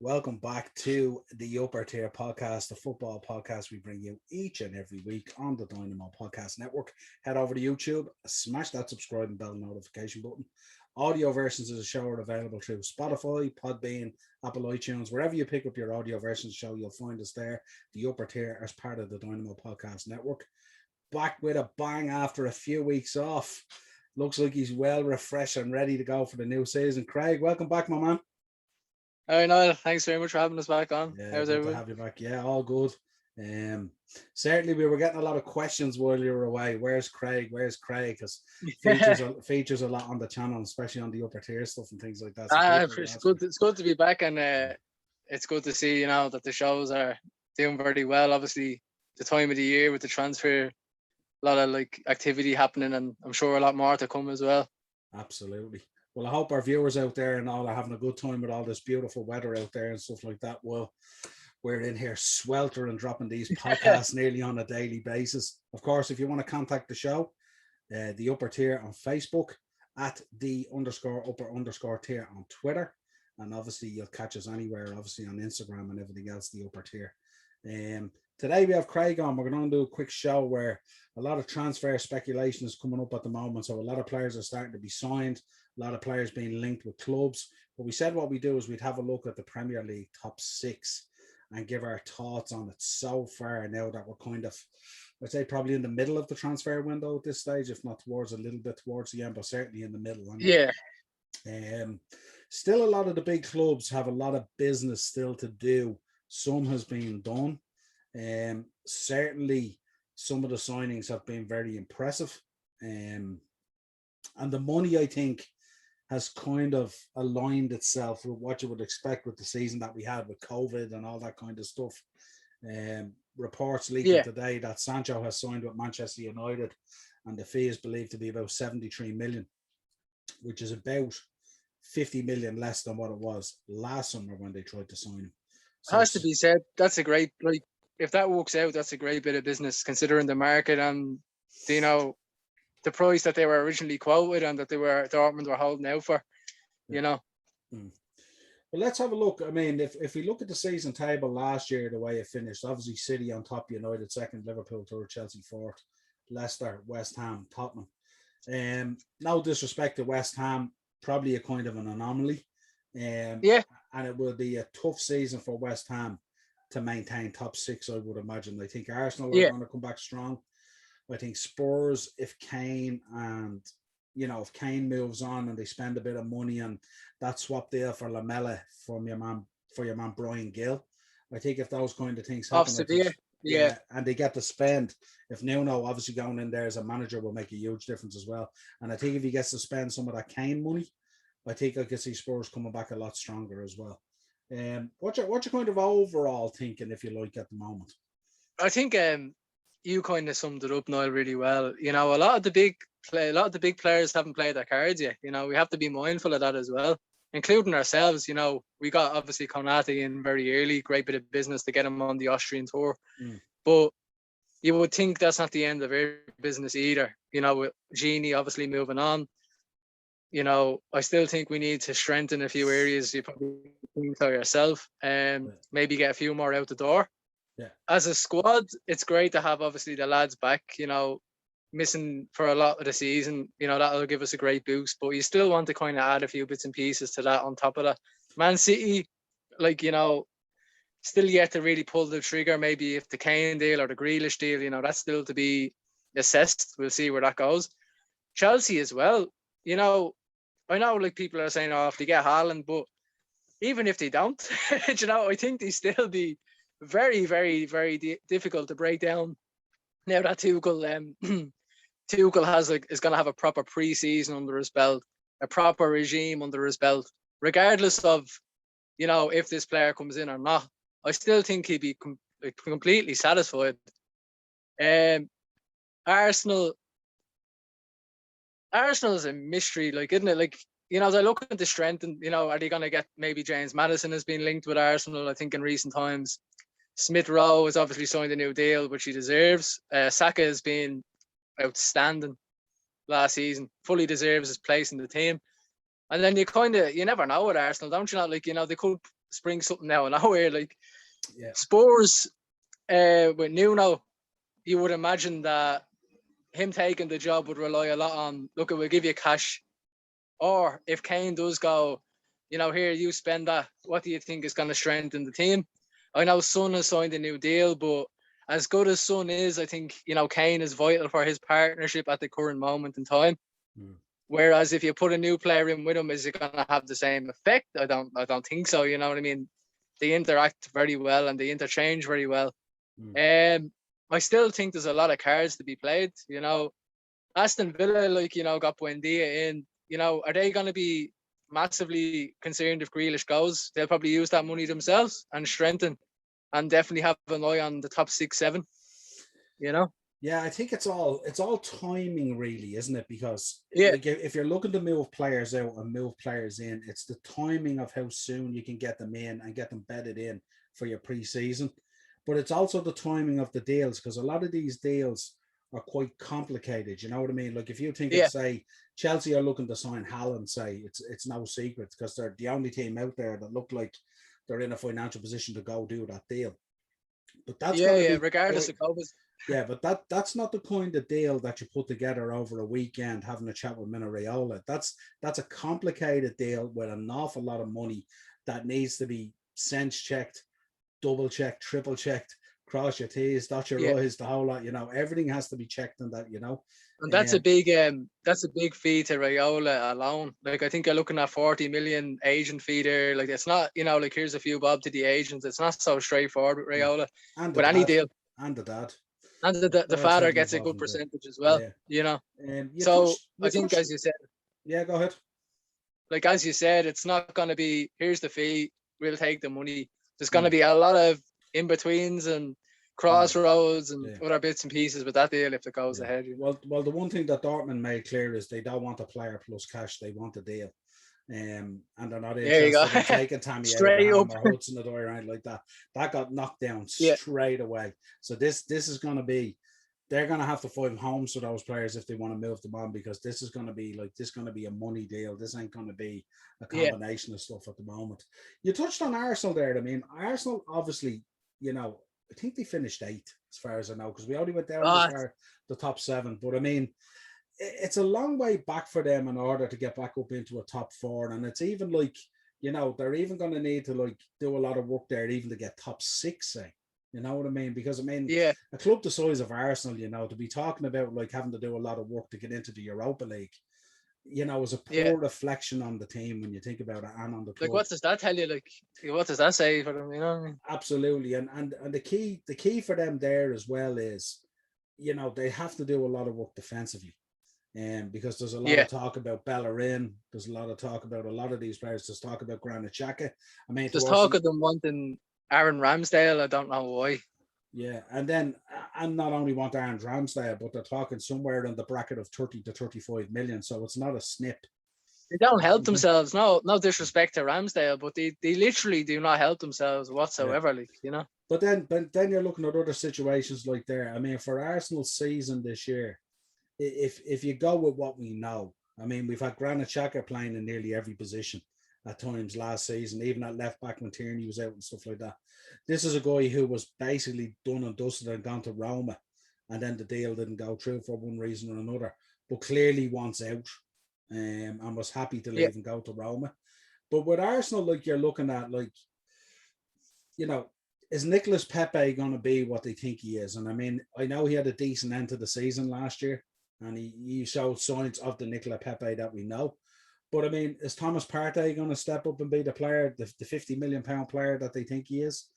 Welcome back to the Upper Tier Podcast, the football podcast we bring you each and every week on the Dynamo Podcast Network. Head over to YouTube, smash that subscribe and bell notification button. Audio versions of the show are available through Spotify, Podbean, Apple iTunes. Wherever you pick up your audio versions of the show, you'll find us there, the Upper Tier, as part of the Dynamo Podcast Network. Back with a bang after a few weeks off. Looks like he's well refreshed and ready to go for the new season. Craig, welcome back, my man. All right, Niall, thanks very much for having us back on. Yeah, How's good everyone? to have you back. Yeah, all good. Certainly we were getting a lot of questions while you were away. Where's Craig? Where's Craig? Because features a lot on the channel, especially on the upper tier stuff and things like that. So It's good to be back, and it's good to see that the shows are doing very well. Obviously, the time of the year with the transfer, a lot of activity happening, and I'm sure a lot more to come as well. Absolutely. Well, I hope our viewers out there and all are having a good time with all this beautiful weather out there and stuff like that. Well, we're in here sweltering and dropping these podcasts nearly on a daily basis. Of course, if you want to contact the show, the Upper Tier on Facebook, at @the_upper_tier on Twitter. And obviously you'll catch us anywhere, obviously on Instagram and everything else, the Upper Tier. Today we have Craig on. We're going to do a quick show where a lot of transfer speculation is coming up at the moment. So a lot of players are starting to be signed, a lot of players being linked with clubs. But we said what we do is we'd have a look at the Premier League top six and give our thoughts on it so far now that we're kind of, I'd say probably in the middle of the transfer window at this stage, if not towards a little bit towards the end, but certainly in the middle. Yeah. Still a lot of the big clubs have a lot of business still to do. Some has been done. Certainly some of the signings have been very impressive. And the money, I think, has kind of aligned itself with what you would expect with the season that we had with COVID and all that kind of stuff. Reports leaking today that Sancho has signed with Manchester United and the fee is believed to be about 73 million, which is about 50 million less than what it was last summer when they tried to sign him. So has to be said, that's a great, if that works out, that's a great bit of business considering the market and, the price that they were originally quoted and that Dortmund were holding out for, Well, let's have a look. I mean, if we look at the season table last year, the way it finished, obviously City on top, United second, Liverpool third, Chelsea fourth, Leicester, West Ham, Tottenham. No disrespect to West Ham, probably a kind of an anomaly. And it will be a tough season for West Ham to maintain top six, I would imagine. I think Arsenal are going to come back strong. I think Spurs, if Kane moves on and they spend a bit of money on that swap deal for Lamela from your man Brian Gill, I think if those kind of things happen, and they get to spend, if Nuno obviously going in there as a manager will make a huge difference as well. And I think if he gets to spend some of that Kane money, I think I could see Spurs coming back a lot stronger as well. What's your kind of overall thinking, if you like, at the moment? I think you kind of summed it up, Niall, really well. A lot of the big players haven't played their cards yet. We have to be mindful of that as well, including ourselves. We got obviously Konate in very early, great bit of business to get him on the Austrian tour. But you would think that's not the end of our business either. With Gini obviously moving on, I still think we need to strengthen a few areas. You probably think so yourself, and maybe get a few more out the door. Yeah. As a squad, it's great to have obviously the lads back, missing for a lot of the season, that'll give us a great boost, but you still want to kind of add a few bits and pieces to that on top of that. Man City, still yet to really pull the trigger, maybe if the Kane deal or the Grealish deal, that's still to be assessed. We'll see where that goes. Chelsea as well, I know people are saying, if they get Haaland, but even if they don't, I think they still be very, very, very difficult to break down. Now that Tuchel is going to have a proper pre-season under his belt, a proper regime under his belt, regardless of, if this player comes in or not, I still think he'd be completely satisfied. Arsenal is a mystery, isn't it? As I look at the strength and, are they going to get, maybe James Maddison has been linked with Arsenal, I think in recent times. Smith Rowe has obviously signed a new deal, which he deserves. Saka has been outstanding last season, fully deserves his place in the team. And then you never know with Arsenal, don't you? They spring something out of nowhere. Like Yeah. Spurs with Nuno, you would imagine that him taking the job would rely a lot on, look, we'll give you cash. Or if Kane does go, here, you spend that, what do you think is going to strengthen the team? I know Son has signed a new deal, but as good as Son is, I think, Kane is vital for his partnership at the current moment in time. Whereas if you put a new player in with him, is it going to have the same effect? I don't think so. You know what I mean? They interact very well and they interchange very well. I still think there's a lot of cards to be played. Aston Villa, got Buendia in. Are they going to be massively concerned if Grealish goes? They'll probably use that money themselves and strengthen, and definitely have an eye on the top 6, 7. Yeah, I think it's all timing, really, isn't it? Because if you're looking to move players out and move players in, it's the timing of how soon you can get them in and get them bedded in for your pre-season. But it's also the timing of the deals, because a lot of these deals are quite complicated. You know what I mean? Like if you think of, say, Chelsea are looking to sign Haaland, say, it's no secret because they're the only team out there that look like they're in a financial position to go do that deal. But that's regardless of COVID. Yeah, but that's not the kind of deal that you put together over a weekend having a chat with Mino Raiola. That's a complicated deal with an awful lot of money that needs to be sense checked, double checked, triple checked, cross your T's, dot your I's, the whole lot. Everything has to be checked on that. And that's a big fee to Raiola alone. Like I think you're looking at 40 million agent fee there. Like it's not, like here's a few bob to the agents. It's not so straightforward with Raiola. And with any deal. And the dad. And the father gets a good percentage as well. So I think, as you said. Yeah, go ahead. Like as you said, it's not going to be, here's the fee, we'll take the money. There's going to be a lot of in-betweens and crossroads and other bits and pieces with that deal if it goes ahead. Well, the one thing that Dortmund made clear is they don't want a player plus cash. They want a deal. And they're not interested in taking Tammy Abraham or Hudson Odoi or anything like that. That got knocked down straight away. So this is going to be, they're going to have to find homes for those players if they want to move them on, because this is going to be a money deal. This ain't going to be a combination of stuff at the moment. You touched on Arsenal there. I mean, Arsenal obviously, I think they finished 8th as far as I know, because we only went down as far the top 7. But I mean, it's a long way back for them in order to get back up into a top 4. And it's even like, they're even going to need to do a lot of work there even to get top 6, say. You know what I mean? Because I mean, a club the size of Arsenal, to be talking about having to do a lot of work to get into the Europa League, is a poor reflection on the team when you think about it and on the club. Like, what does that tell you? Like, what does that say for them? You know what I mean? Absolutely, and the key for them there as well is, they have to do a lot of work defensively, because there's a lot of talk about Bellerin. There's a lot of talk about a lot of these players. There's talk about Granit Xhaka. I mean, there's talk of them wanting Aaron Ramsdale. I don't know why. Yeah, and not only want Aaron Ramsdale, but they're talking somewhere in the bracket of 30 to 35 million. So it's not a snip. They don't help themselves. No disrespect to Ramsdale, but they literally do not help themselves whatsoever. Yeah. But then you're looking at other situations like there. I mean, for Arsenal's season this year, if you go with what we know, I mean, we've had Granit Xhaka playing in nearly every position at times last season, even at left back when Tierney was out and stuff like that. This is a guy who was basically done and dusted and gone to Roma, and then the deal didn't go through for one reason or another, but clearly wants out, and was happy to leave and go to Roma. But with Arsenal, you're looking at, is Nicolas Pepe going to be what they think he is? And I mean, I know he had a decent end to the season last year, and he showed signs of the Nicolas Pepe that we know. But I mean, is Thomas Partey going to step up and be the player, the £50 million player that they think he is?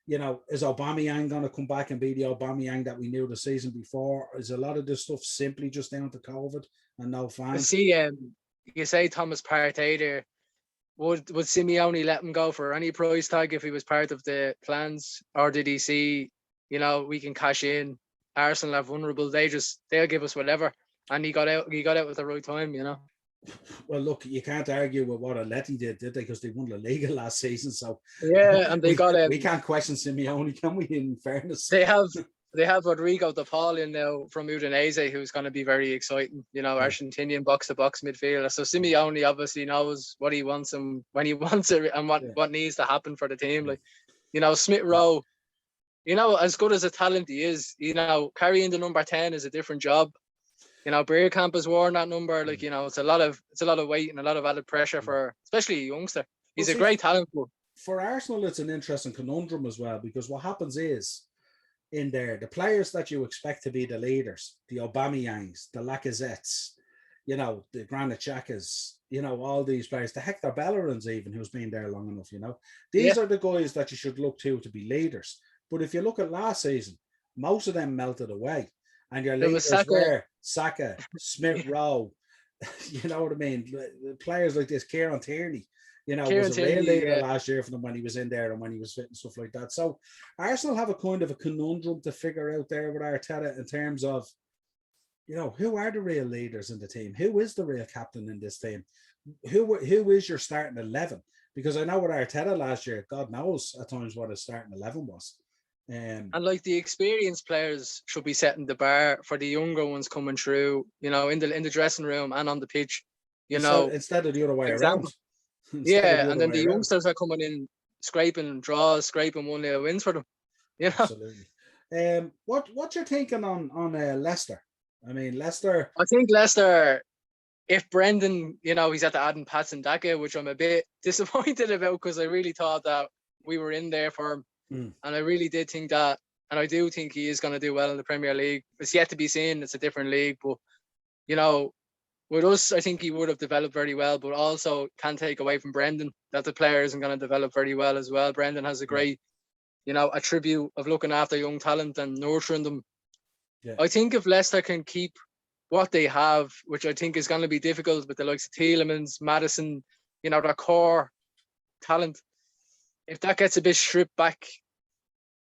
Is Aubameyang going to come back and be the Aubameyang that we knew the season before? Is a lot of this stuff simply just down to COVID and no fans? See, you say Thomas Partey there. Would Simeone let him go for any price tag if he was part of the plans, or did he see, we can cash in? Arsenal are vulnerable. They'll give us whatever, and he got out at the right time. Well, look, you can't argue with what Atleti did they? Because they won La Liga last season. So and they got we can't question Simeone, can we? In fairness, they have they have Rodrigo De Paul in now from Udinese, who's going to be very exciting. You know, Argentinian box-to-box midfielder. So Simeone obviously knows what he wants and when he wants it, and what needs to happen for the team. Like, you know, Smith Rowe, you know, as good as a talent he is, you know, carrying the number 10 is a different job. You know, Bergkamp has worn that number. Like, you know, it's a lot of weight and a lot of added pressure for, especially a youngster. He's a great talent. For Arsenal, it's an interesting conundrum as well, because what happens is, in there, the players that you expect to be the leaders, the Aubameyangs, the Lacazettes, you know, the Granit Xhakas, you know, all these players, the Hector Bellerins even, who's been there long enough, you know. These are the guys that you should look to be leaders. But if you look at last season, most of them melted away. And your leaders were Saka, Smith Rowe, you know what I mean? Players like this, Kieran Tierney, you know, was a real leader last year for them when he was in there and when he was fit and stuff like that. So Arsenal have a kind of a conundrum to figure out there with Arteta in terms of, you know, who are the real leaders in the team? Who is the real captain in this team? Who is your starting 11? Because I know with Arteta last year, God knows at times what his starting 11 was. And like the experienced players should be setting the bar for the younger ones coming through, you know, in the dressing room and on the pitch, you know, instead of the other way around. Yeah, and then the youngsters are coming in, scraping draws, scraping 1-0 wins for them. You know? Absolutely. What you're thinking on Leicester? I mean, Leicester. I think Leicester, if Brendan, you know, he's at the adding Patson Daka, which I'm a bit disappointed about because I really thought that we were in there for him. And I really did think that, and I do think he is going to do well in the Premier League. It's yet to be seen. It's a different league, but, you know, with us, I think he would have developed very well, but also can't take away from Brendan that the player isn't going to develop very well as well. Brendan has a great, you know, attribute of looking after young talent and nurturing them. Yeah. I think if Leicester can keep what they have, which I think is going to be difficult with the likes of Tielemans, Maddison, you know, their core talent, if that gets a bit stripped back,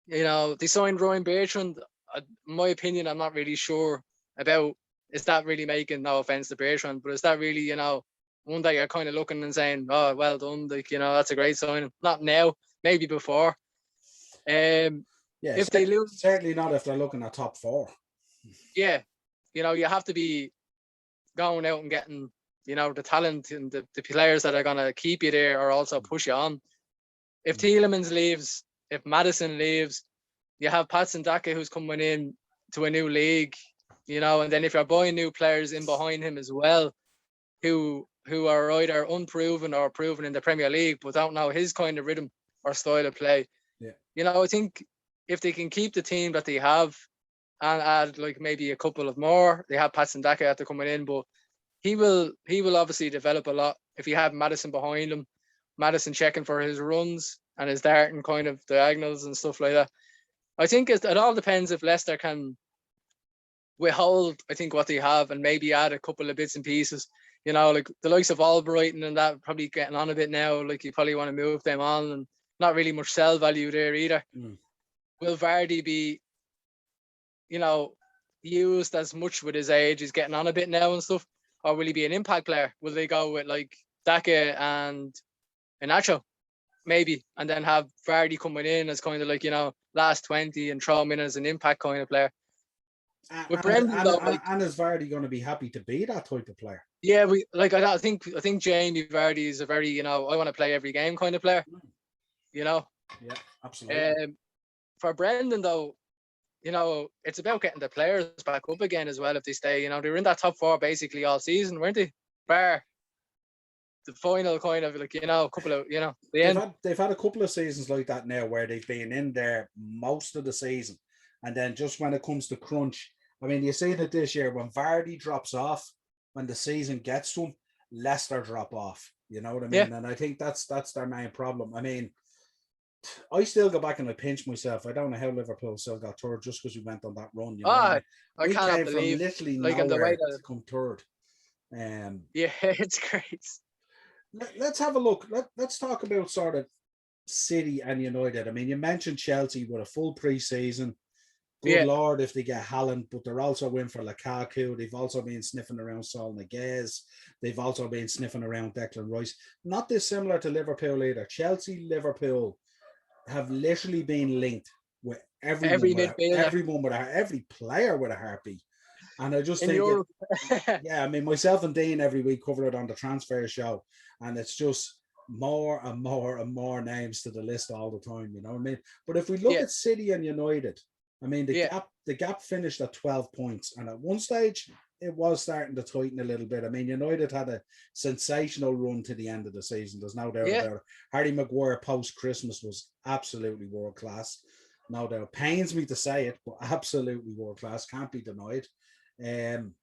you know, they signed Ryan Bertrand. In my opinion, I'm not really sure about, is that really making, no offense to Bertrand, but is that really, you know, one day you're kind of looking and saying, oh, well done, like, you know, that's a great signing. Not now, maybe before. If they lose, certainly not if they're looking at top 4. Yeah, you know, you have to be going out and getting, you know, the talent and the players that are going to keep you there or also push you on. If Tielemans leaves, if Maddison leaves, you have Patson Daka who's coming in to a new league, you know, and then if you're buying new players in behind him as well, who are either unproven or proven in the Premier League, but don't know his kind of rhythm or style of play. Yeah. You know, I think if they can keep the team that they have and add like maybe a couple of more, they have Patson Daka after coming in, but he will obviously develop a lot if you have Maddison behind him. Maddison checking for his runs and his darting kind of diagonals and stuff like that. I think it all depends if Leicester can withhold, I think, what they have and maybe add a couple of bits and pieces. You know, like the likes of Albrighton and that probably getting on a bit now. Like you probably want to move them on and not really much sell value there either. Will Vardy be, you know, used as much with his age? He's getting on a bit now and stuff. Or will he be an impact player? Will they go with like Daka and Nacho, maybe, and then have Vardy coming in as kind of like, you know, last 20 and throw him in as an impact kind of player. With Brendan, and is Vardy going to be happy to be that type of player? Yeah, I think Jamie Vardy is a very, you know, I want to play every game kind of player. You know. Yeah, absolutely. For Brendan though, you know, it's about getting the players back up again as well if they stay. You know, they were in that top 4 basically all season, weren't they? Bar the final kind of like, you know, a couple of, you know, they've had a couple of seasons like that now where they've been in there most of the season, and then just when it comes to crunch, I mean, you see that this year when Vardy drops off, when the season gets to him, Leicester drop off. You know what I mean? Yeah. And I think that's their main problem. I mean, I still go back and I pinch myself. I don't know how Liverpool still got third just because we went on that run. You know, I cannot believe literally like nowhere the way that... to come third. Yeah, it's great. Let's have a look. Let's talk about sort of City and United. I mean, you mentioned Chelsea with a full pre-season. Good Lord, if they get Haaland, but they're also in for Lukaku. They've also been sniffing around Saul Niguez. They've also been sniffing around Declan Rice. Not dissimilar to Liverpool either. Chelsea, Liverpool have literally been linked with Every midfielder every player with a heartbeat. And I just in think, Europe. yeah, I mean, myself and Dean every week cover it on the transfer show, and it's just more and more and more names to the list all the time. You know what I mean? But if we look Yeah. at City and United, I mean, the Yeah. gap finished at 12 points, and at one stage it was starting to tighten a little bit. I mean, United had a sensational run to the end of the season. There's no doubt Yeah. about it. Harry Maguire post Christmas was absolutely world class. No doubt. Pains me to say it, but absolutely world class. Can't be denied. You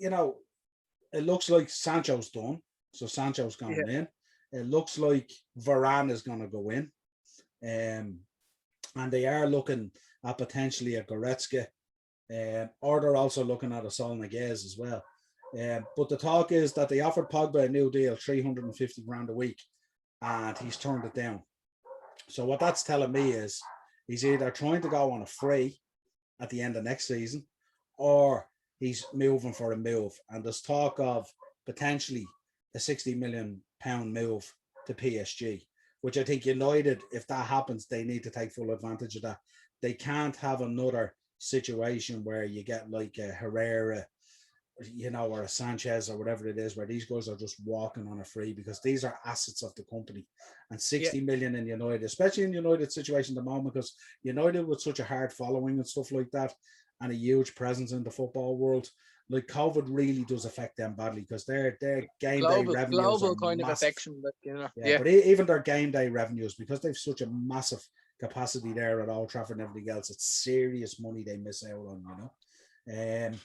know, it looks like Sancho's done. So Sancho's going in. It looks like Varane is going to go in. And they are looking at potentially a Goretzka. Or they're also looking at a Saul Niguez as well. But the talk is that they offered Pogba a new deal, 350 grand a week, and he's turned it down. So what that's telling me is he's either trying to go on a free at the end of next season, or he's moving for a move. And there's talk of potentially a £60 million move to PSG, which I think United, if that happens, they need to take full advantage of that. They can't have another situation where you get like a Herrera, you know, or a Sanchez or whatever it is, where these guys are just walking on a free, because these are assets of the company. And 60 million in United, especially in United situation at the moment, because United with such a hard following and stuff like that, and a huge presence in the football world, like COVID really does affect them badly, because their game day revenues global are kind massive. of affection, but you know, But even their game day revenues, because they've such a massive capacity there at Old Trafford and everything else, it's serious money they miss out on, you know.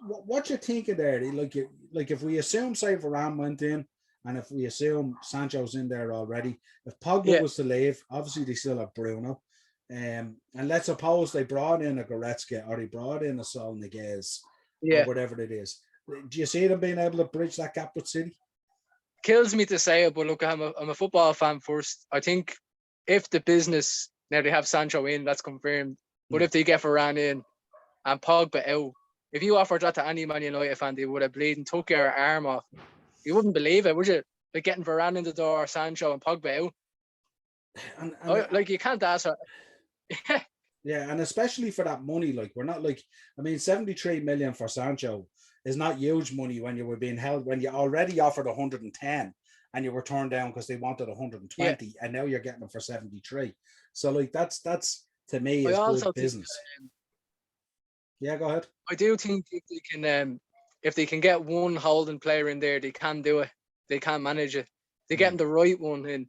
What you thinking there? Like if we assume, say, Varane went in, and if we assume Sancho's in there already, if Pogba was to leave, obviously they still have Bruno. And let's suppose they brought in a Goretzka, or they brought in a Saul Niguez, or whatever it is. Do you see them being able to bridge that gap with City? Kills me to say it, but look, I'm a football fan first. I think if the business, now they have Sancho in, that's confirmed. But if they get Varane in and Pogba out, if you offered that to any Man United fan, they would have bleeding took your arm off. You wouldn't believe it, would you? Like getting Varane in the door, Sancho and Pogba out. Like you can't ask her. Yeah, and especially for that money, like we're not like, I mean, 73 million for Sancho is not huge money when you were being held, when you already offered 110 and you were turned down because they wanted 120, and now you're getting them for 73. So like that's to me is good business. Yeah, go ahead. I do think if they can get one holding player in there, they can do it. They can manage it. They're getting the right one in.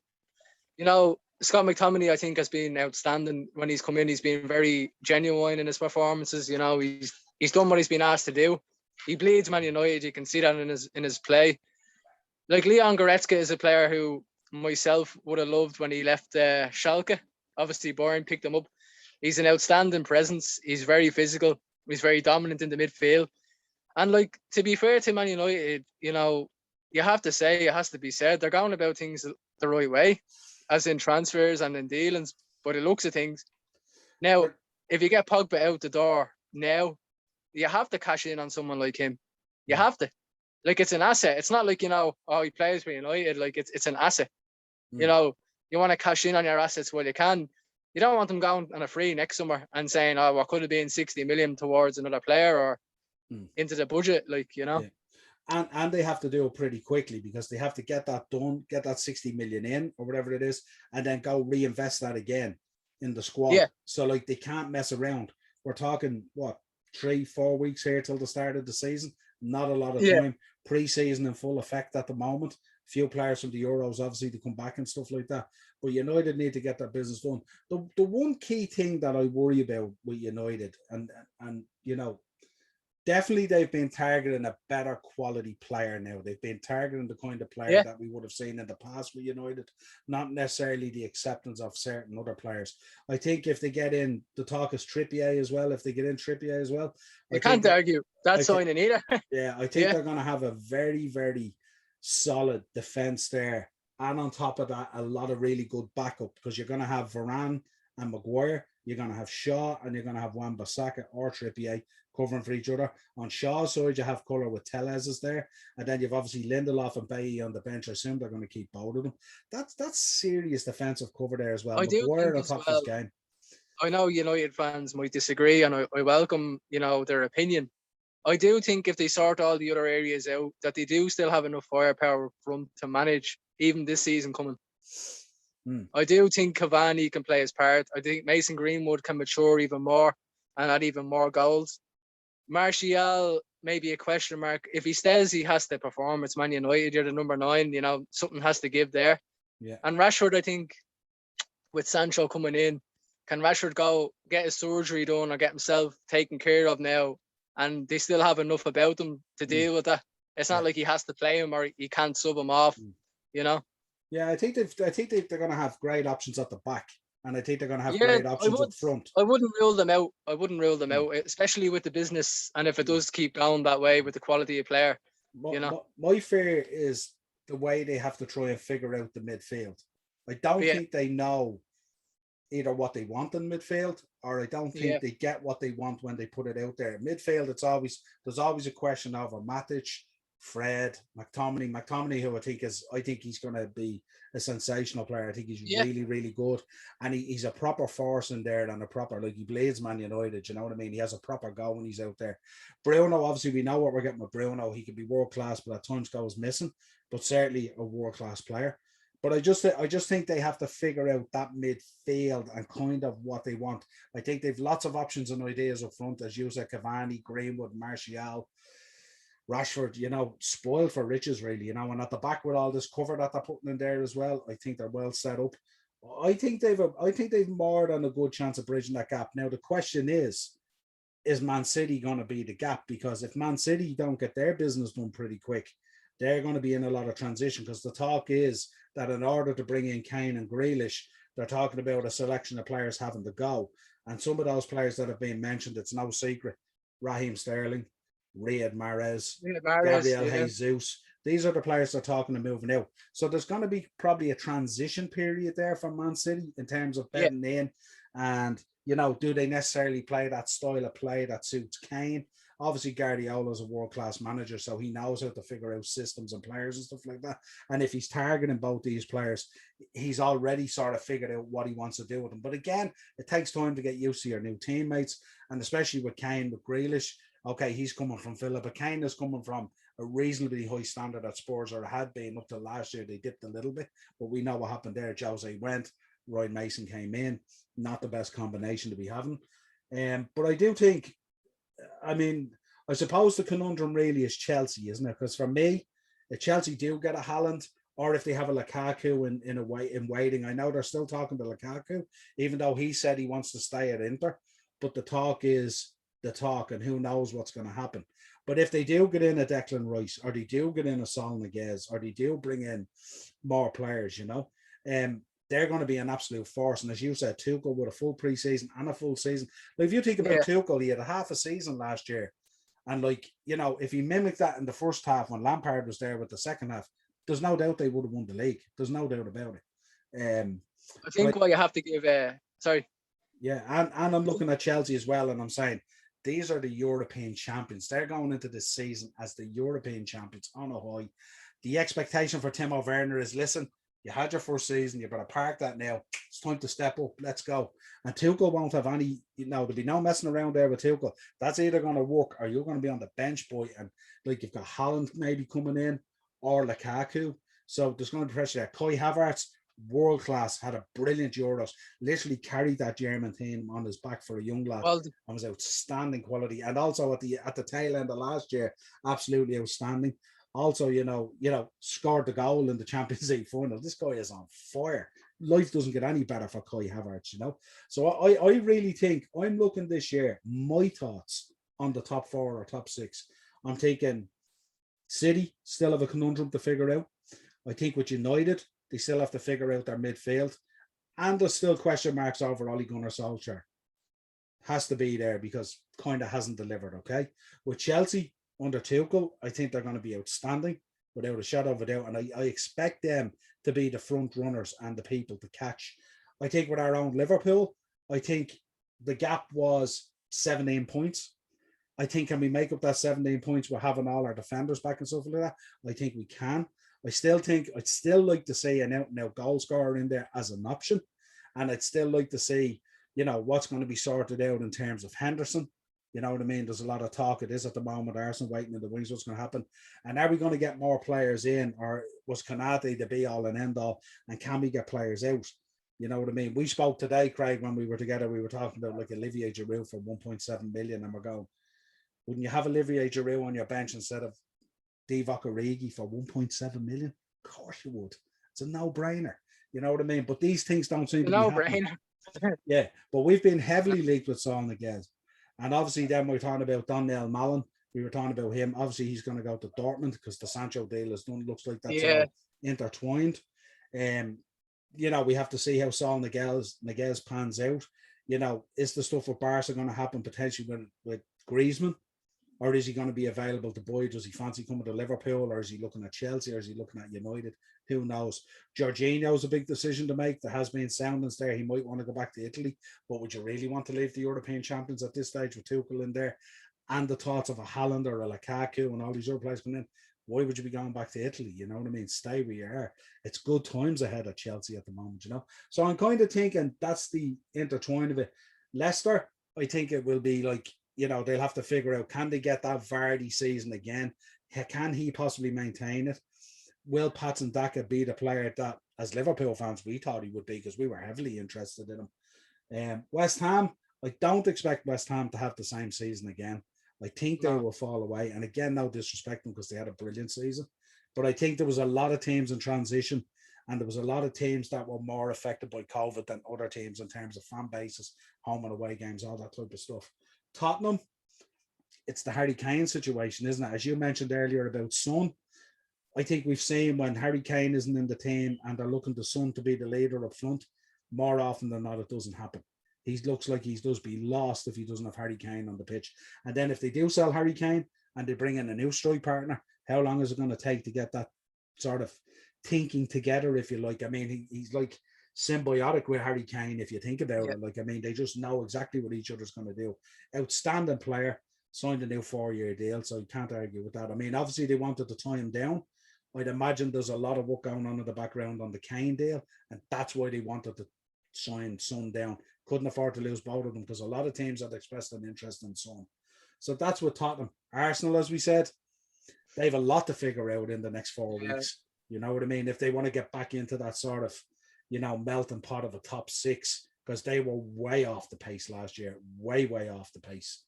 You know, Scott McTominay, I think, has been outstanding when he's come in. He's been very genuine in his performances. You know, he's done what he's been asked to do. He bleeds Man United. You can see that in his play. Like Leon Goretzka is a player who myself would have loved when he left Schalke. Obviously, Bayern picked him up. He's an outstanding presence. He's very physical. He's very dominant in the midfield. And like, to be fair to Man United, you know, you have to say, it has to be said, they're going about things the right way, as in transfers and in dealings, by the looks of things. Now, if you get Pogba out the door now, you have to cash in on someone like him. You have to. Like, it's an asset. It's not like, you know, oh, he plays for United. Like, it's an asset. You know, you want to cash in on your assets while you can. You don't want them going on a free next summer and saying, oh, what could have been 60 million towards another player or into the budget, like, you know. And they have to do it pretty quickly, because they have to get that done, get that 60 million in or whatever it is, and then go reinvest that again in the squad. So like, they can't mess around. We're talking what, 3-4 weeks here till the start of the season. Not a lot of time. Pre-season in full effect at the moment. Few players from the Euros obviously to come back and stuff like that. But United need to get that business done. The one key thing that I worry about with United, and you know, definitely they've been targeting a better quality player now. They've been targeting the kind of player that we would have seen in the past with United, not necessarily the acceptance of certain other players. I think if they get in, the talk is Trippier as well. If they get in Trippier as well, you can't argue that signing either. I think they're going to have a very, very solid defense there. And on top of that, a lot of really good backup, because you're going to have Varane and Maguire. You're going to have Shaw, and you're going to have Wan-Bissaka or Trippier covering for each other. On Shaw's side, you have Colour with Tellez is there, and then you've obviously Lindelof and Bailly on the bench. I assume they're going to keep both of them. That's serious defensive cover there as well. I do Maguire think on top of his game. I know United fans might disagree, and I welcome, their opinion. I do think if they sort all the other areas out, that they do still have enough firepower from to manage even this season coming. I do think Cavani can play his part. I think Mason Greenwood can mature even more and add even more goals. Martial may be a question mark. If he stays, he has to perform. It's Man United. You're the number 9. Something has to give there. Yeah. And Rashford, I think, with Sancho coming in, can Rashford go get his surgery done or get himself taken care of now? And they still have enough about them to deal with that. It's not like he has to play him or he can't sub him off, Yeah, I think they're going to have great options at the back, and I think they're going to have great options up front. I wouldn't rule them out. Out, especially with the business, and if it does keep going that way with the quality of player. My fear is the way they have to try and figure out the midfield. I don't think they know either what they want in midfield, or I don't think they get what they want when they put it out there. Midfield, there's always a question over Matic, Fred, McTominay, who I think he's going to be a sensational player. I think he's really, really good, and he's a proper force in there and a proper, like, he bleeds Man United. You know what I mean? He has a proper go when he's out there. Bruno, obviously, we know what we're getting with Bruno. He can be world class, but at times goes missing. But certainly a world class player. But I just think they have to figure out that midfield and kind of what they want. I think they've lots of options and ideas up front, as you said, Cavani, Greenwood, Martial, Rashford, spoiled for riches, really, and at the back with all this cover that they're putting in there as well, I think they're well set up. I think they've more than a good chance of bridging that gap. Now, the question is Man City going to be the gap? Because if Man City don't get their business done pretty quick, they're going to be in a lot of transition, because the talk is that in order to bring in Kane and Grealish, they're talking about a selection of players having to go. And some of those players that have been mentioned, it's no secret: Raheem Sterling, Riyad Mahrez, Gabriel Jesus. These are the players they're talking to moving out. So there's going to be probably a transition period there for Man City in terms of betting in. And, do they necessarily play that style of play that suits Kane? Obviously, Guardiola is a world-class manager, so he knows how to figure out systems and players and stuff like that. And if he's targeting both these players, he's already sort of figured out what he wants to do with them. But again, it takes time to get used to your new teammates, and especially with Kane, with Grealish. Okay, he's coming from Villa, but Kane is coming from a reasonably high standard at Spurs, or had been up to last year. They dipped a little bit, but we know what happened there. Jose went, Ryan Mason came in. Not the best combination to be having. But I do think, I suppose the conundrum really is Chelsea, isn't it? Because for me, if Chelsea do get a Haaland, or if they have a Lukaku in waiting, I know they're still talking to Lukaku, even though he said he wants to stay at Inter. But the talk is the talk, and who knows what's going to happen. But if they do get in a Declan Rice, or they do get in a Sol Niguez, or they do bring in more players, they're going to be an absolute force. And as you said, Tuchel with a full preseason and a full season. Like, if you think about Tuchel, he had a half a season last year. And if he mimicked that in the first half when Lampard was there with the second half, there's no doubt they would have won the league. There's no doubt about it. I think what you have to give, sorry. Yeah, and I'm looking at Chelsea as well, and I'm saying, these are the European champions. They're going into this season as the European champions on a high. The expectation for Timo Werner is, listen, you had your first season, you better park that now. It's time to step up. Let's go. And Tuchel won't have any, there'll be no messing around there with Tuchel. That's either going to work, or you're going to be on the bench, boy. And you've got Haaland maybe coming in, or Lukaku. So there's going to be pressure there. Kai Havertz, world class, had a brilliant Euros, literally carried that German team on his back for a young lad, and was outstanding quality. And also at the tail end of last year, absolutely outstanding. Also, scored the goal in the Champions League final. This guy is on fire. Life doesn't get any better for Kai Havertz, So I really think, I'm looking this year, my thoughts on the top 4 or top 6. I'm taking City, still have a conundrum to figure out. I think with United, they still have to figure out their midfield. And there's still question marks over Ole Gunnar Solskjaer. Has to be there, because kind of hasn't delivered, okay? With Chelsea, under Tuchel, I think they're going to be outstanding, without a shadow of a doubt. And I expect them to be the front runners and the people to catch. I think with our own Liverpool, I think the gap was 17 points. I think, can we make up that 17 points with having all our defenders back and stuff like that? I think we can. I'd still like to see an out-and-out goal scorer in there as an option. And I'd still like to see you know, what's going to be sorted out in terms of Henderson. You know what I mean? There's a lot of talk. It is at the moment. Arsenal waiting in the wings. What's going to happen? And are we going to get more players in, or was Konate the be all and end all? And can we get players out? You know what I mean? We spoke today, Craig, when we were together. We were talking about like Olivier Giroud for 1.7 million, and we're going, wouldn't you have Olivier Giroud on your bench instead of Divock Origi for 1.7 million? Of course you would. It's a no-brainer. You know what I mean? But these things don't seem to be happening. Yeah, but we've been heavily leaked with Saul Niguez. And obviously then we're talking about Donnell Mallon. We were talking about him. Obviously he's going to go to Dortmund because the Sancho deal is done. Looks like that's all intertwined. You know, we have to see how Saul Niguez pans out. You know, is the stuff with Barca going to happen potentially with Griezmann? Or is he going to be available to buy? Does he fancy coming to Liverpool? Or is he looking at Chelsea? Or is he looking at United? Who knows? Jorginho's a big decision to make. There has been soundings there. He might want to go back to Italy. But would you really want to leave the European champions at this stage with Tuchel in there? And the thoughts of a Haaland or a Lukaku and all these other players coming in. Why would you be going back to Italy? You know what I mean? Stay where you are. It's good times ahead at Chelsea at the moment, you know? So I'm kind of thinking that's the intertwine of it. Leicester, I think it will be like, you know, they'll have to figure out, can they get that Vardy season again? Can he possibly maintain it? Will Patson Daka be the player that, as Liverpool fans, we thought he would be because we were heavily interested in him? West Ham, I don't expect West Ham to have the same season again. I think they will fall away. And again, no disrespect them because they had a brilliant season. But I think there was a lot of teams in transition and there was a lot of teams that were more affected by COVID than other teams in terms of fan bases, home and away games, all that type of stuff. Tottenham, it's the Harry Kane situation, isn't it? As you mentioned earlier about Son, I think we've seen when Harry Kane isn't in the team and they're looking to Son to be the leader up front, more often than not, it doesn't happen. He looks like he does be lost if he doesn't have Harry Kane on the pitch. And then if they do sell Harry Kane and they bring in a new strike partner, how long is it going to take to get that sort of thinking together, if you like? I mean, he's like symbiotic with Harry Kane, if you think about it. Like, I mean, they just know exactly what each other's going to do. Outstanding player, signed a new 4-year deal, so you can't argue with that. I mean, obviously they wanted to tie him down. I'd imagine there's a lot of work going on in the background on the Kane deal, and that's why they wanted to sign Son down. Couldn't afford to lose both of them because a lot of teams had expressed an interest in Son. So that's what Tottenham. Arsenal, as we said, they have a lot to figure out in the next 4 weeks. You know what I mean? If they want to get back into that sort of, you know, melting pot of a top 6, because they were way off the pace last year, way off the pace.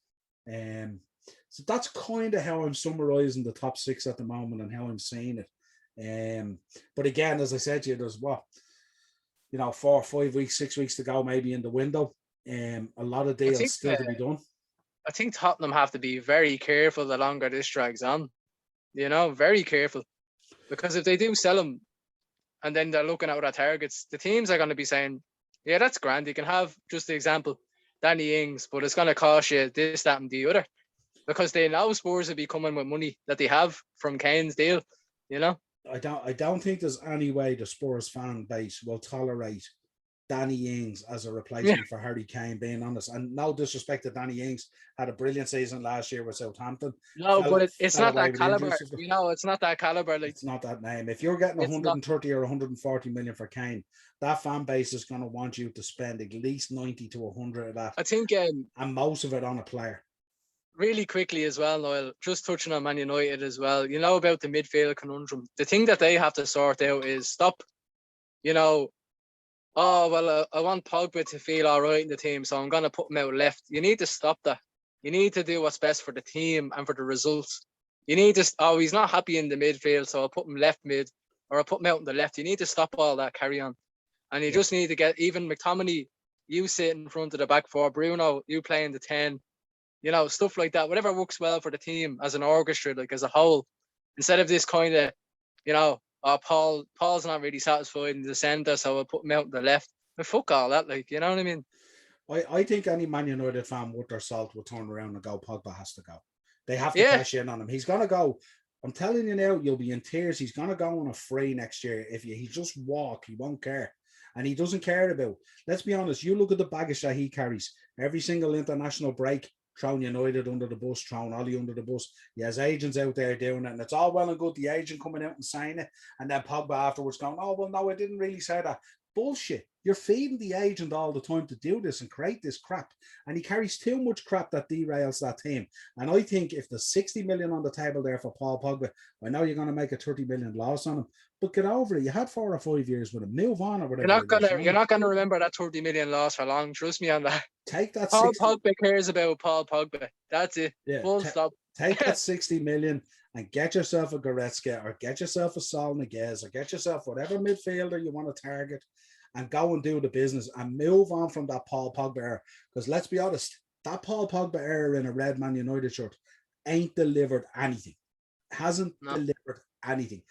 So that's kind of how I'm summarizing the top 6 at the moment and how I'm seeing it. But again, as I said to you, there's 4, 5 weeks, 6 weeks to go, maybe in the window. A lot of deals still to be done. I think Tottenham have to be very careful the longer this drags on. You know, very careful. Because if they do sell him and then they're looking at other targets, the teams are going to be saying, yeah, that's grand. You can have, just the example, Danny Ings, but it's going to cost you this, that, and the other. Because they know Spurs will be coming with money that they have from Kane's deal, you know? I don't think there's any way the Spurs fan base will tolerate Danny Ings as a replacement for Harry Kane, being honest. And no disrespect to Danny Ings, had a brilliant season last year with Southampton. But it's not that caliber. You know, it's not that caliber. Like, it's not that name. If you're getting 130 or 140 million for Kane, that fan base is going to want you to spend at least 90 to 100 of that. I think, and most of it on a player. Really quickly as well, Noel, just touching on Man United as well, you know about the midfield conundrum. The thing that they have to sort out is stop, you know, I want Pogba to feel all right in the team, so I'm going to put him out left. You need to stop that. You need to do what's best for the team and for the results. You need to, he's not happy in the midfield, so I'll put him left mid, or I'll put him out on the left. You need to stop all that carry on. And you just need to get, even McTominay, you sit in front of the back four, Bruno, you play in the 10, you know, stuff like that. Whatever works well for the team as an orchestra, like as a whole, instead of this kind of, you know, Paul's not really satisfied in the centre, so I'll put him out on the left. But fuck all that, like, you know what I mean? I think any Man United fan with their salt will turn around and go, Pogba has to go. They have to cash in on him. He's going to go. I'm telling you now, you'll be in tears. He's going to go on a free next year. If he just walk, he won't care. And he doesn't care about, let's be honest, you look at the baggage that he carries. Every single international break, throwing United under the bus, throwing Ollie under the bus. He has agents out there doing it, and it's all well and good, the agent coming out and saying it, and then Pogba afterwards going, oh, well, no, I didn't really say that. bullshit. You're feeding the agent all the time to do this and create this crap. And he carries too much crap that derails that team. And I think if there's 60 million on the table there for Paul Pogba, I know you're going to make a 30 million loss on him, but get over it. You had 4 or 5 years with him. Move on or whatever. You're not gonna remember that 30 million loss for long. Trust me on that. Take that. Paul Pogba cares about Paul Pogba. That's it. Yeah, full stop. Take that 60 million and get yourself a Goretzka or get yourself a Saul Niguez or get yourself whatever midfielder you want to target and go and do the business and move on from that Paul Pogba era. Because let's be honest, that Paul Pogba era in a red Man United shirt ain't delivered anything. Hasn't delivered anything.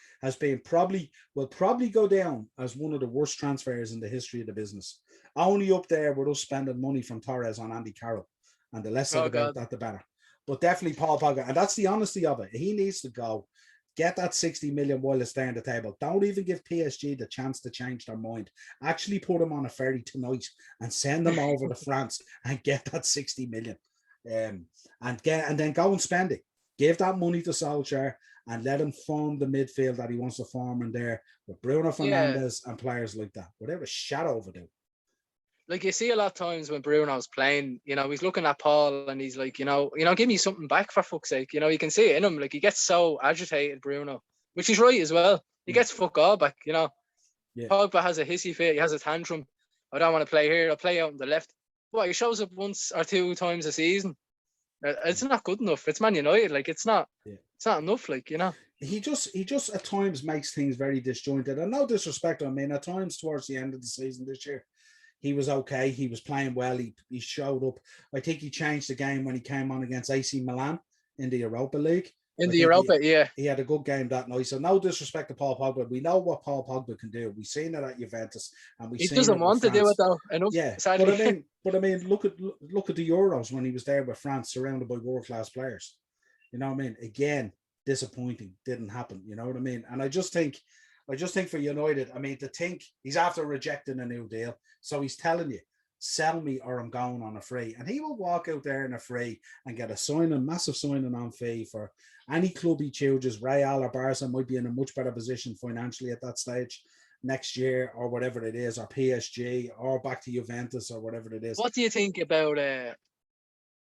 Will probably go down as one of the worst transfers in the history of the business. Only up there with us spending money from Torres on Andy Carroll. And the less said about that, the better. But definitely Paul Pogba. And that's the honesty of it. He needs to go. Get that 60 million while it's there on the table. Don't even give PSG the chance to change their mind. Actually put them on a ferry tonight and send them over to France and get that 60 million. And then go and spend it. Give that money to Solskjaer and let him form the midfield that he wants to form in there with Bruno Fernandes and players like that. Whatever shadow of a do. Like you see a lot of times when Bruno's playing, he's looking at Paul and he's like, give me something back for fuck's sake. You can see it in him. Like he gets so agitated, Bruno, which is right as well. He gets fuck all back, Yeah. Pogba has a hissy fit. He has a tantrum. I don't want to play here. I'll play out on the left. Well, he shows up once or two times a season. It's not good enough. It's Man United. Like it's not enough. Like, He just at times makes things very disjointed. And no disrespect, I mean, at times towards the end of the season this year, he was okay. He was playing well. He showed up. I think he changed the game when he came on against AC Milan in the Europa League. He had a good game that night. So no disrespect to Paul Pogba. We know what Paul Pogba can do. We've seen it at Juventus, and he doesn't want to do it though. Enough. Yeah, sadly. But I mean, look at the Euros when he was there with France, surrounded by world class players. You know what I mean? Again, disappointing. Didn't happen. You know what I mean? And I just think for United, I mean, to think he's after rejecting a new deal. So he's telling you, sell me or I'm going on a free. And he will walk out there in a free and get a massive signing on fee for any club he chooses. Real or Barca might be in a much better position financially at that stage next year or whatever it is, or PSG or back to Juventus or whatever it is. What do you think about, I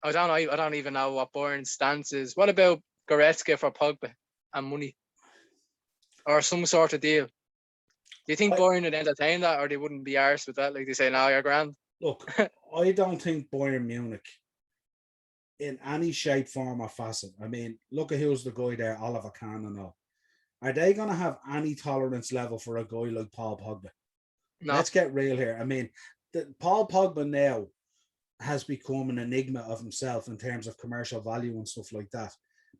don't even know what Bayern's stance is. What about Goretzka for Pogba and money? Or some sort of deal? Do you think Bayern would entertain that, or they wouldn't be arsed with that? Like they say, no, you're grand. Look, I don't think Bayern Munich, in any shape, form, or facet. I mean, look at who's the guy there, Oliver Kahn and all. Are they going to have any tolerance level for a guy like Paul Pogba? No. Let's get real here. I mean, Paul Pogba now has become an enigma of himself in terms of commercial value and stuff like that.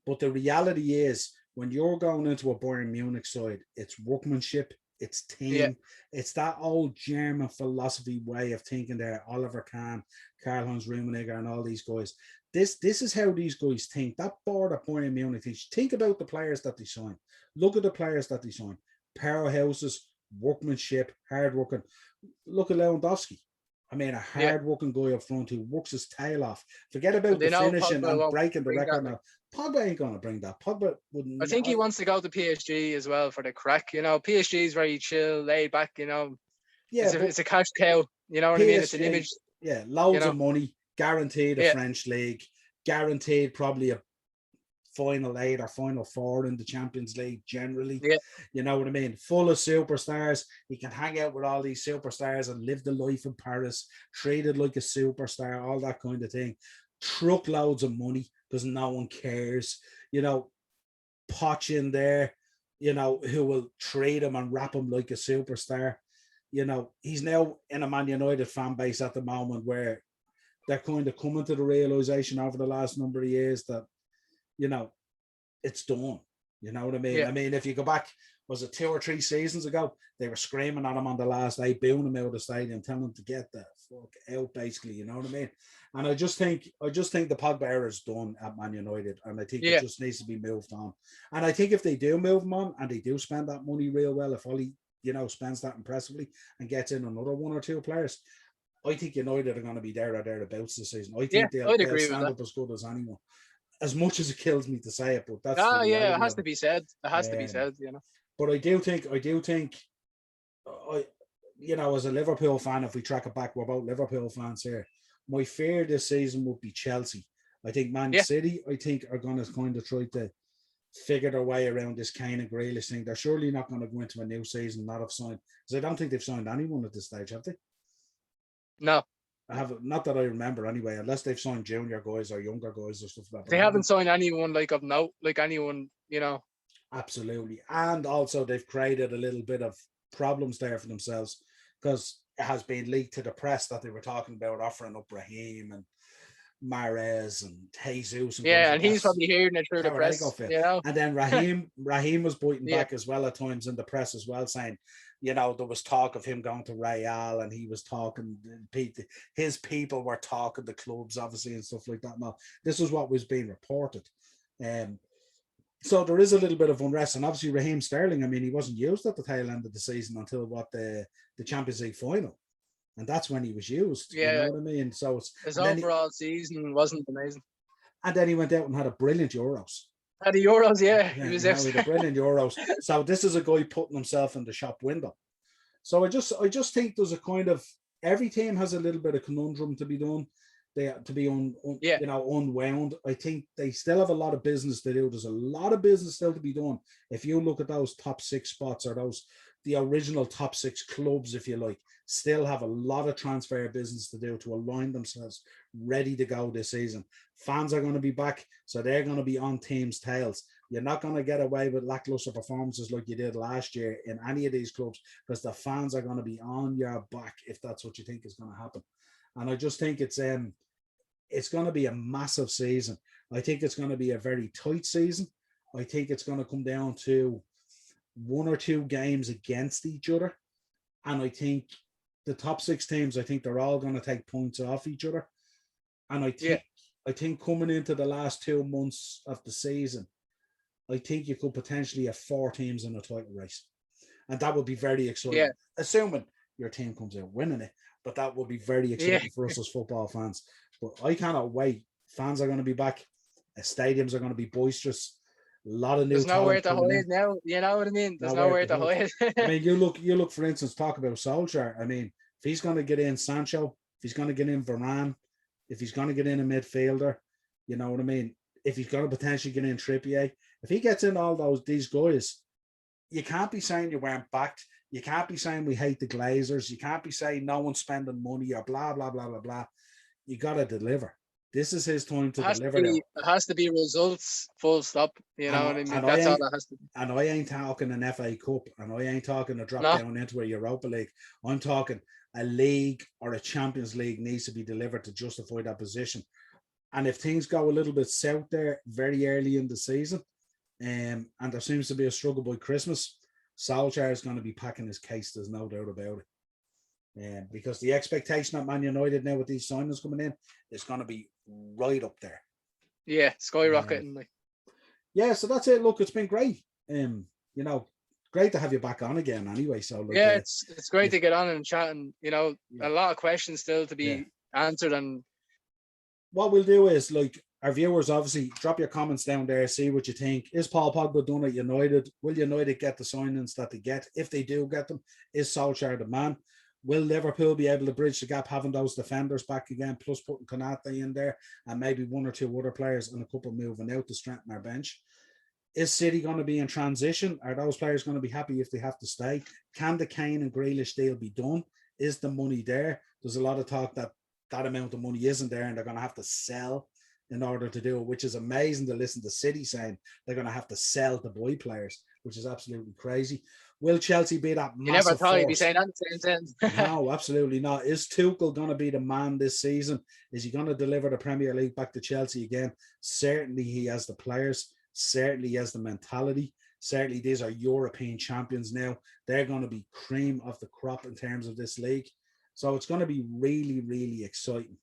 But the reality is, when you're going into a Bayern Munich side, it's workmanship, it's team, it's that old German philosophy way of thinking there. Oliver Kahn, Karl-Heinz Rummenigge, and all these guys. This is how these guys think. That board of Bayern Munich thinks. Think about the players that they sign. Look at the players that they sign. Powerhouses, workmanship, hard working. Look at Lewandowski. I mean, a hard-working guy up front who works his tail off. Forget about the finishing and breaking the record now. Pogba ain't going to bring that. Pogba wouldn't. I think he wants to go to PSG as well for the crack. PSG is very chill, laid back. Yeah, it's a cash cow. You know what I mean? It's an image. Yeah, loads of money, guaranteed a French league, guaranteed probably a Final 8 or Final 4 in the Champions League generally. Yeah. You know what I mean? Full of superstars. He can hang out with all these superstars and live the life in Paris, treated like a superstar, all that kind of thing. Truckloads of money because no one cares. Poch in there, who will trade him and wrap him like a superstar. He's now in a Man United fan base at the moment where they're kind of coming to the realization over the last number of years that, it's done. You know what I mean? Yeah. I mean, if you go back, was it 2 or 3 seasons ago, they were screaming at him on the last day, booing him out of the stadium, telling him to get the fuck out, basically. You know what I mean? And I just think the Pogba era is done at Man United, and I think it just needs to be moved on. And I think if they do move him on and they do spend that money real well, if Ollie, spends that impressively and gets in another 1 or 2 players, I think United are going to be there or thereabouts this season. I think they'll stand up as good as anyone. As much as it kills me to say it, but that's it has to be said. It has to be said, But I do think you know, as a Liverpool fan, if we track it back, we're both Liverpool fans here. My fear this season would be Chelsea. I think Man Yeah. City, I think, are going to kind of try to figure their way around this Kane and Grealish thing. They're surely not going to go into a new season not have signed, because I don't think they've signed anyone at this stage, have they? No, I have not that I remember anyway, unless they've signed junior guys or younger guys or stuff like that. they haven't signed anyone like of note, like anyone, you know. Absolutely. And also they've created a little bit of problems there for themselves, because it has been leaked to the press that they were talking about offering up Raheem and Mahrez and Jesus. And Yeah, and he's probably hearing it through the press, you know. And then Raheem was biting back as well at times in the press as well, saying, you know, there was talk of him going to Real, and he was talking, his people were talking the clubs, obviously, and stuff like that. Now, this is what was being reported. So there is a little bit of unrest, and obviously Raheem Sterling, I mean, he wasn't used at the tail end of the season until the Champions League final, and that's when he was used. Yeah, you know what I mean. So his overall season wasn't amazing, and then he went out and had a brilliant Euros. Had the Euros, yeah, he was he had a brilliant Euros. So this is a guy putting himself in the shop window. So I just think there's a kind of, every team has a little bit of conundrum to be done. They have to be unwound. I think they still have a lot of business to do. There's a lot of business still to be done. If you look at those top 6 spots, or the original top 6 clubs, if you like, still have a lot of transfer business to do to align themselves ready to go this season. Fans are going to be back, so they're going to be on teams' tails. You're not going to get away with lackluster performances like you did last year in any of these clubs, because the fans are going to be on your back if that's what you think is going to happen. And I just think it's going to be a massive season. I think it's going to be a very tight season. I think it's going to come down to 1 or 2 games against each other. And I think the top 6 teams, I think they're all going to take points off each other. And I think coming into the last 2 months of the season, I think you could potentially have 4 teams in a title race. And that would be very exciting. Assuming your team comes out winning it. But that would be very exciting for us as football fans. But I cannot wait. Fans are going to be back. Stadiums are going to be boisterous. A lot of new. There's nowhere to hide now. You know what I mean? There's nowhere to hide. I mean, you look. For instance, talk about Solskjaer. I mean, if he's going to get in Sancho, if he's going to get in Varane, if he's going to get in a midfielder, you know what I mean? If he's going to potentially get in Trippier, if he gets in all these guys, you can't be saying you weren't backed. You can't be saying we hate the Glazers. You can't be saying no one's spending money or blah, blah, blah, blah, blah. You got to deliver. This is his time to deliver. It has to be results, full stop. You know what I mean? That's all that has to be. And I ain't talking an FA Cup, and I ain't talking a drop down into a Europa League. I'm talking a league or a Champions League needs to be delivered to justify that position. And if things go a little bit south there very early in the season, and there seems to be a struggle by Christmas, Solskjaer is going to be packing his case. There's no doubt about it. Because the expectation at Man United now with these signings coming in is going to be right up there. Yeah, skyrocketing. Yeah, so that's it. Look, it's been great. You know, great to have you back on again anyway. So it's great to get on and chat, and you know, a lot of questions still to be answered. And what we'll do is, like, our viewers, obviously, drop your comments down there, see what you think. Is Paul Pogba done at United? Will United get the signings that they get? If they do get them, is Solskjaer the man? Will Liverpool be able to bridge the gap, having those defenders back again, plus putting Konate in there, and maybe 1 or 2 other players and a couple moving out to strengthen our bench? Is City going to be in transition? Are those players going to be happy if they have to stay? Can the Kane and Grealish deal be done? Is the money there? There's a lot of talk that amount of money isn't there and they're going to have to sell in order to do it, which is amazing to listen to City saying they're going to have to sell to buy players, which is absolutely crazy. Will Chelsea be that massive You never thought force? you'd be saying that in the same sense. No, absolutely not. Is Tuchel going to be the man this season? Is he going to deliver the Premier League back to Chelsea again? Certainly he has the players. Certainly he has the mentality. Certainly these are European champions now. They're going to be cream of the crop in terms of this league. So it's going to be really, really exciting.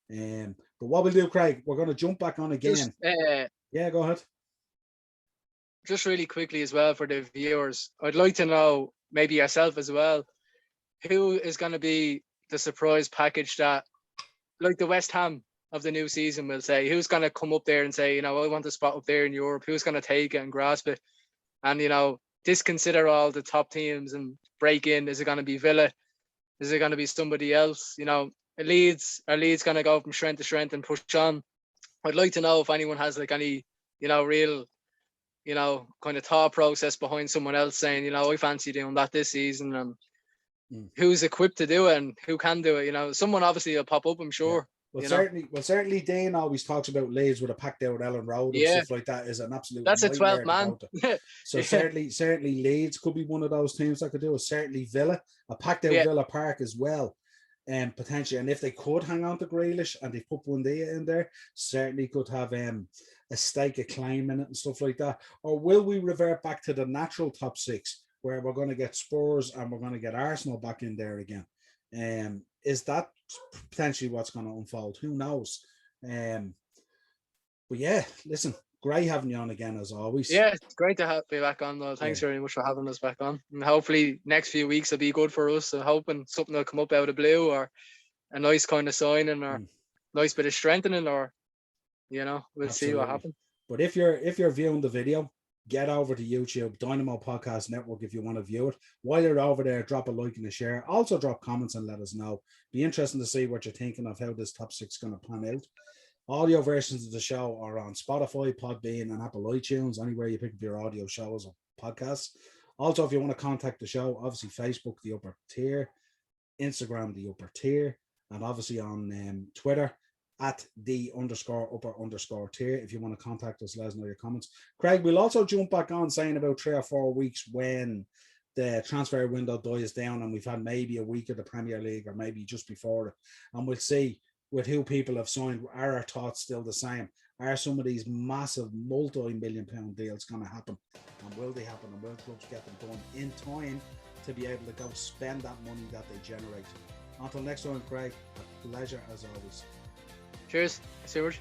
But what we'll do, Craig, we're going to jump back on again. Go ahead. Just really quickly as well for the viewers, I'd like to know, maybe yourself as well, who is going to be the surprise package that, like the West Ham of the new season will say, who's going to come up there and say, you know, I want a spot up there in Europe, who's going to take it and grasp it and, you know, disconsider all the top teams and break in? Is it going to be Villa? Is it going to be somebody else? You know, Leeds going to go from strength to strength and push on? I'd like to know if anyone has like any, you know, real, you know, kind of thought process behind someone else saying, you know, I fancy doing that this season, and who's equipped to do it and who can do it. You know, someone obviously will pop up, I'm sure. Well, certainly, Dean always talks about Leeds with a packed out Ellen Road and stuff like that is an absolute. That's a 12 man. So certainly Leeds could be one of those teams that could do it. Certainly Villa, a packed out Villa Park as well, and potentially. And if they could hang on to Grealish and they put Buendia in there, certainly could have a stake of claim in it and stuff like that. Or will we revert back to the natural top six where we're going to get Spurs and we're going to get Arsenal back in there again? Is that potentially what's going to unfold? Who knows? But yeah, listen, great having you on again as always. Yeah, it's great to be back on though. Thanks very much for having us back on. And hopefully next few weeks will be good for us. So hoping something will come up out of blue, or a nice kind of signing, or nice bit of strengthening, or you know, we'll see what happens. But if you're viewing the video, get over to YouTube, Dynamo Podcast Network, if you want to view it. While you're over there, drop a like and a share. Also drop comments and let us know. Be interesting to see what you're thinking of how this top six is going to pan out. Audio versions of the show are on Spotify, Podbean, and Apple iTunes, anywhere you pick up your audio shows or podcasts. Also, if you want to contact the show, obviously Facebook, The Upper Tier, Instagram, The Upper Tier, and obviously on Twitter, at @the_upper_tier. If you want to contact us, let us know your comments. Craig, we'll also jump back on saying about 3 or 4 weeks when the transfer window dies down and we've had maybe a week of the Premier League or maybe just before it. And we'll see with who people have signed, are our thoughts still the same? Are some of these massive multi-million-pound deals going to happen? And will they happen? And will clubs get them done in time to be able to go spend that money that they generate? Until next time, Craig, a pleasure as always. Cheers. Thanks so much.